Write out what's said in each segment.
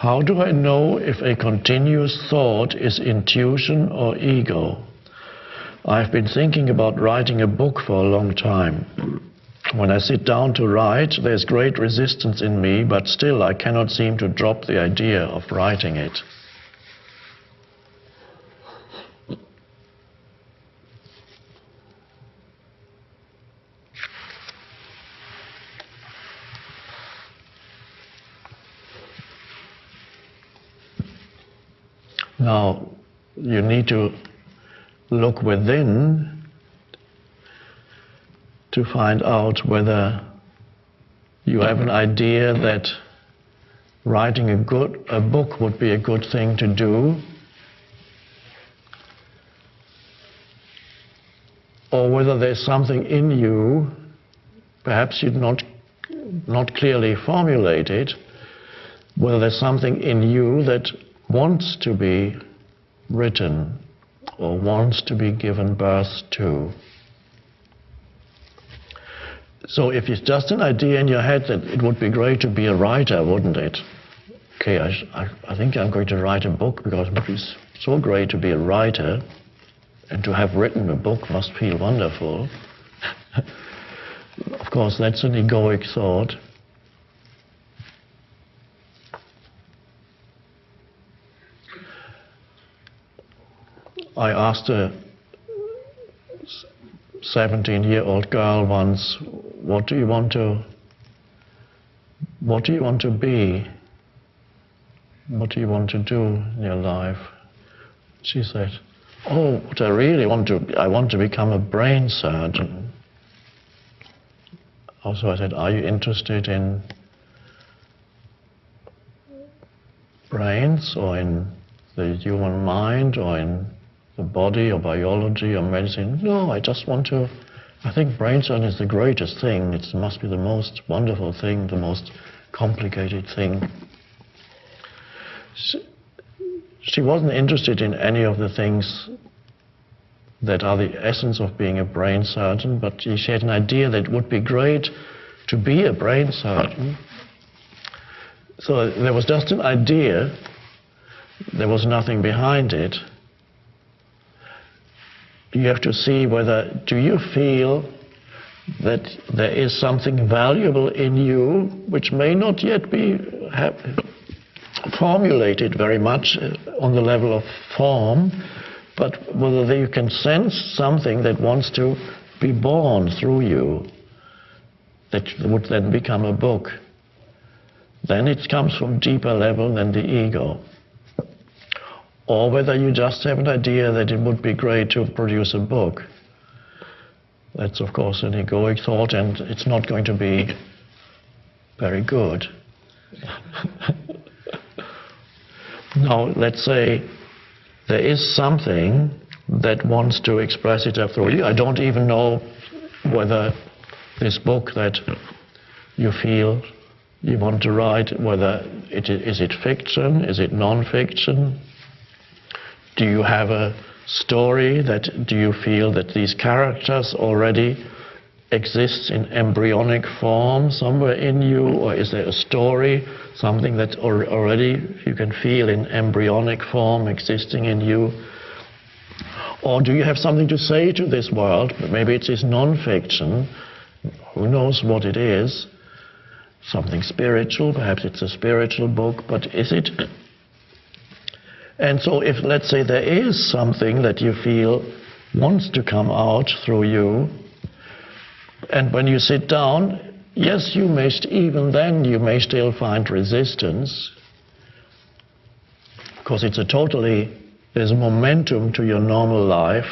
How do I know if a continuous thought is intuition or ego? I've been thinking about writing a book for a long time. When I sit down to write, there's great resistance in me, but still I cannot seem to drop the idea of writing it. Now, you need to look within to find out whether you have an idea that writing a book would be a good thing to do, or whether there's something in you, perhaps you'd not clearly formulate it, whether there's something in you that wants to be written or wants to be given birth to. So if it's just an idea in your head that it would be great to be a writer, wouldn't it? Okay, I think I'm going to write a book because it would be so great to be a writer, and to have written a book must feel wonderful. Of course, that's an egoic thought. I asked a 17-year-old girl once, what do you want to be? What do you want to do in your life? She said, oh, what I want to become a brain surgeon. Also I said, are you interested in brains or in the human mind or in the body or biology or medicine? No, I think brain surgery is the greatest thing. It must be the most wonderful thing, the most complicated thing. She wasn't interested in any of the things that are the essence of being a brain surgeon, but she had an idea that it would be great to be a brain surgeon. So there was just an idea, there was nothing behind it. You have to see do you feel that there is something valuable in you which may not yet be formulated very much on the level of form, but whether you can sense something that wants to be born through you, that would then become a book. Then it comes from deeper level than the ego. Or whether you just have an idea that it would be great to produce a book. That's of course an egoic thought, and it's not going to be very good. Now, let's say there is something that wants to express itself through you. I don't even know whether this book that you feel you want to write, is it fiction, is it non-fiction? Do you have a story do you feel that these characters already exist in embryonic form somewhere in you, or is there a story, something that already you can feel in embryonic form existing in you? Or do you have something to say to this world? Maybe it is non-fiction, who knows what it is, something spiritual, perhaps it's a spiritual book, but is it? And so if, let's say, there is something that you feel wants to come out through you, and when you sit down, yes, even then you may still find resistance, because there's a momentum to your normal life,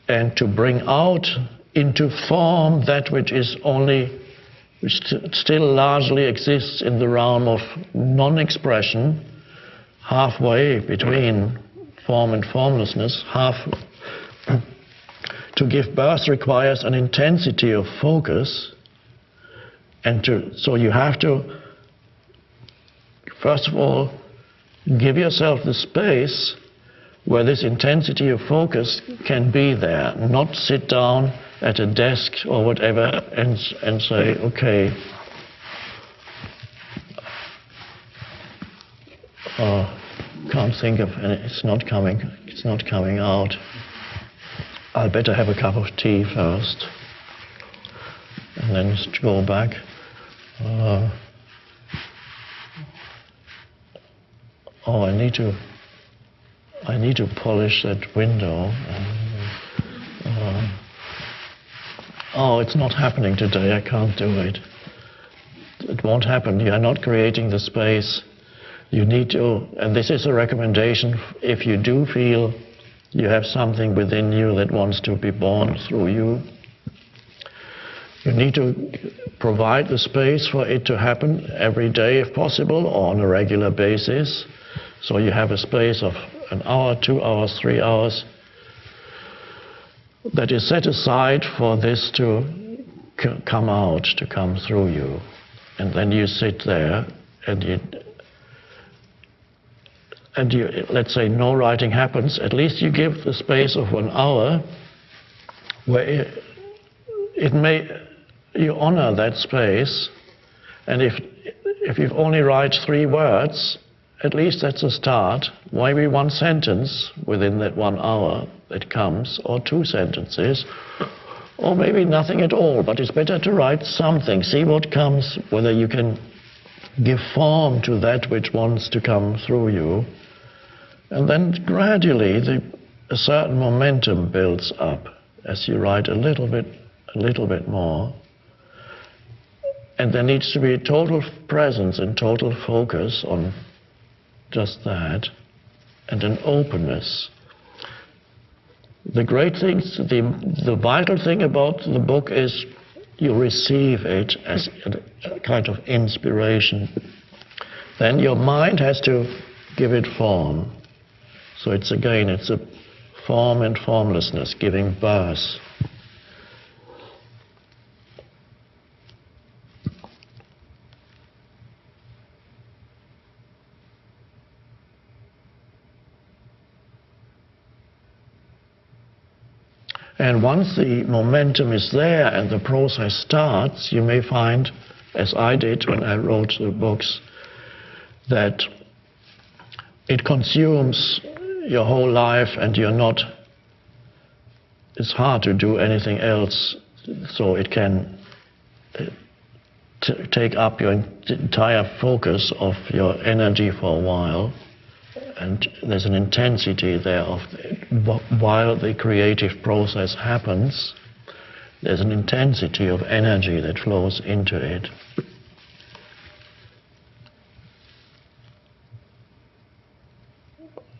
and to bring out into form that which still largely exists in the realm of non-expression, halfway between form and formlessness. To give birth requires an intensity of focus, so you have to, first of all, give yourself the space where this intensity of focus can be there, not sit down at a desk or whatever and say, okay, Can't think of any. It's not coming out. I'll better have a cup of tea first, and then just go back. I need to polish that window. It's not happening today. I can't do it. It won't happen. You are not creating the space. You need to, and this is a recommendation, if you do feel you have something within you that wants to be born through you, you need to provide the space for it to happen every day if possible, or on a regular basis. So you have a space of an hour, 2 hours, 3 hours that is set aside for this to come out, to come through you. And then you sit there and you, let's say no writing happens, at least you give the space of 1 hour where you honor that space, and if you only write 3 words, at least that's a start. Maybe 1 sentence within that 1 hour that comes, or 2 sentences, or maybe nothing at all, but it's better to write something, see what comes, whether you can give form to that which wants to come through you. And then gradually a certain momentum builds up as you write a little bit more. And there needs to be total presence and total focus on just that, and an openness. The great thing, the vital thing about the book is you receive it as a kind of inspiration. Then your mind has to give it form. So it's a form and formlessness, giving birth. And once the momentum is there and the process starts, you may find, as I did when I wrote the books, that it consumes your whole life and it's hard to do anything else, so it can take up your entire focus of your energy for a while. And there's an intensity there while the creative process happens, there's an intensity of energy that flows into it.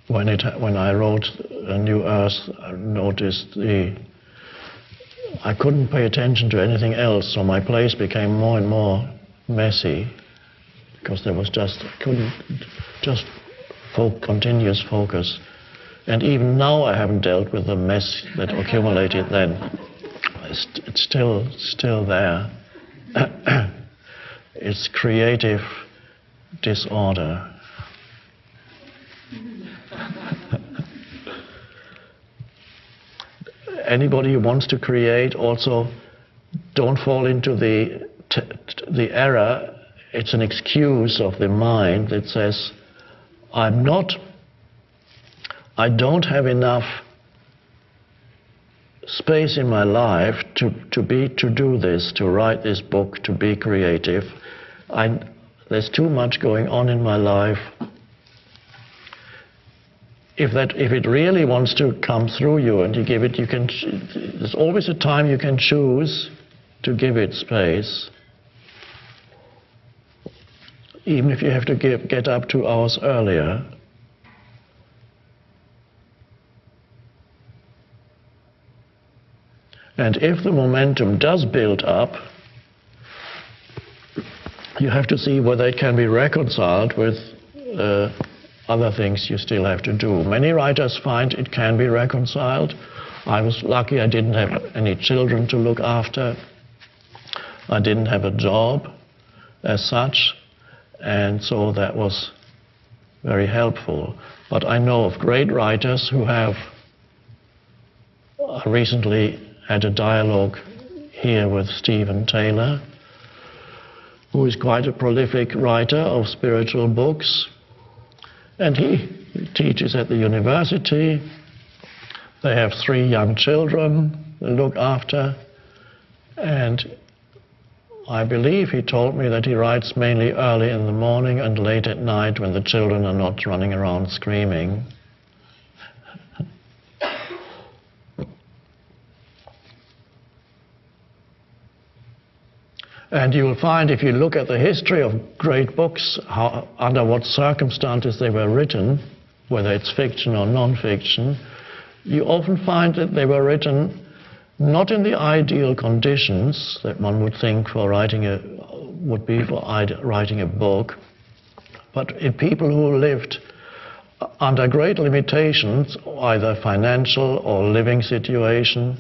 When I wrote A New Earth, I noticed I couldn't pay attention to anything else, so my place became more and more messy, because there was continuous focus. And even now I haven't dealt with the mess that accumulated then. It's still there. It's creative disorder. Anybody who wants to create, also don't fall into the error. It's an excuse of the mind that says, I don't have enough space in my life to do this, to write this book, to be creative. There's too much going on in my life. If it really wants to come through you and you give it, there's always a time you can choose to give it space. Even if you have to get up 2 hours earlier. And if the momentum does build up, you have to see whether it can be reconciled with other things you still have to do. Many writers find it can be reconciled. I was lucky I didn't have any children to look after. I didn't have a job as such. And so that was very helpful. But I know of great writers who have recently had a dialogue here with Stephen Taylor, who is quite a prolific writer of spiritual books. And he teaches at the university. They have 3 young children to look after. And I believe he told me that he writes mainly early in the morning and late at night when the children are not running around screaming. And you will find, if you look at the history of great books, under what circumstances they were written, whether it's fiction or non-fiction, you often find that they were written not in the ideal conditions that one would think for writing a book, but in people who lived under great limitations, either financial or living situation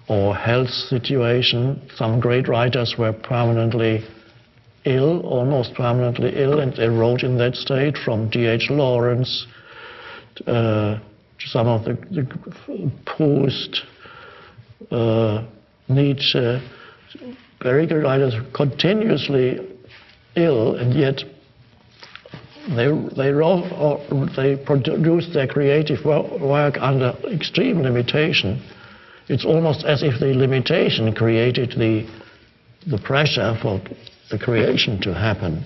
or health situation. Some great writers were permanently ill, almost permanently ill, and they wrote in that state, from D.H. Lawrence to some of the Proust, Nietzsche, very good writers, continuously ill, and yet they produced their creative work under extreme limitation. It's almost as if the limitation created the pressure for the creation to happen.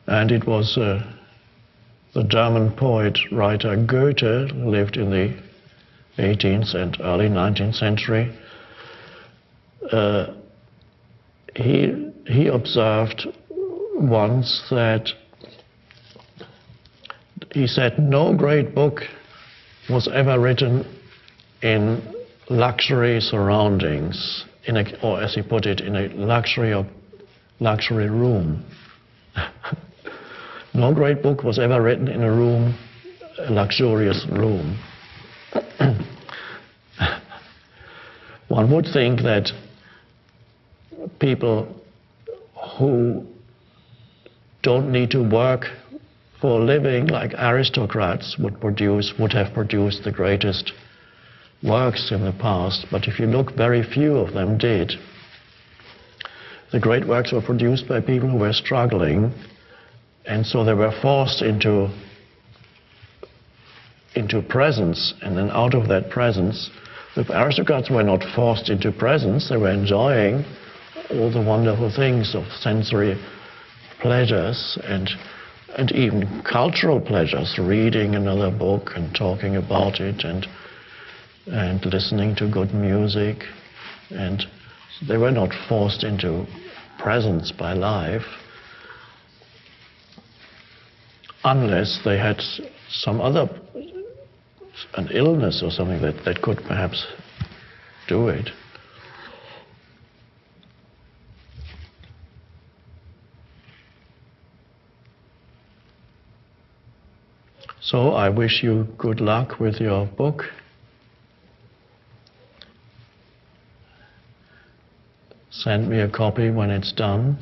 And it was the German poet, writer Goethe, who lived in the 18th and early 19th century. He observed once that, he said, no great book was ever written in luxury surroundings, or as he put it, in a luxury room. No great book was ever written in a room, a luxurious room. One would think that people who don't need to work for a living, like aristocrats, would have produced the greatest works in the past. But if you look, very few of them did. The great works were produced by people who were struggling, and so they were forced into presence, and then out of that presence, the aristocrats were not forced into presence, they were enjoying all the wonderful things of sensory pleasures and even cultural pleasures, reading another book and talking about it and listening to good music, and they were not forced into presence by life, unless they had an illness or something that could perhaps do it. So I wish you good luck with your book. Send me a copy when it's done.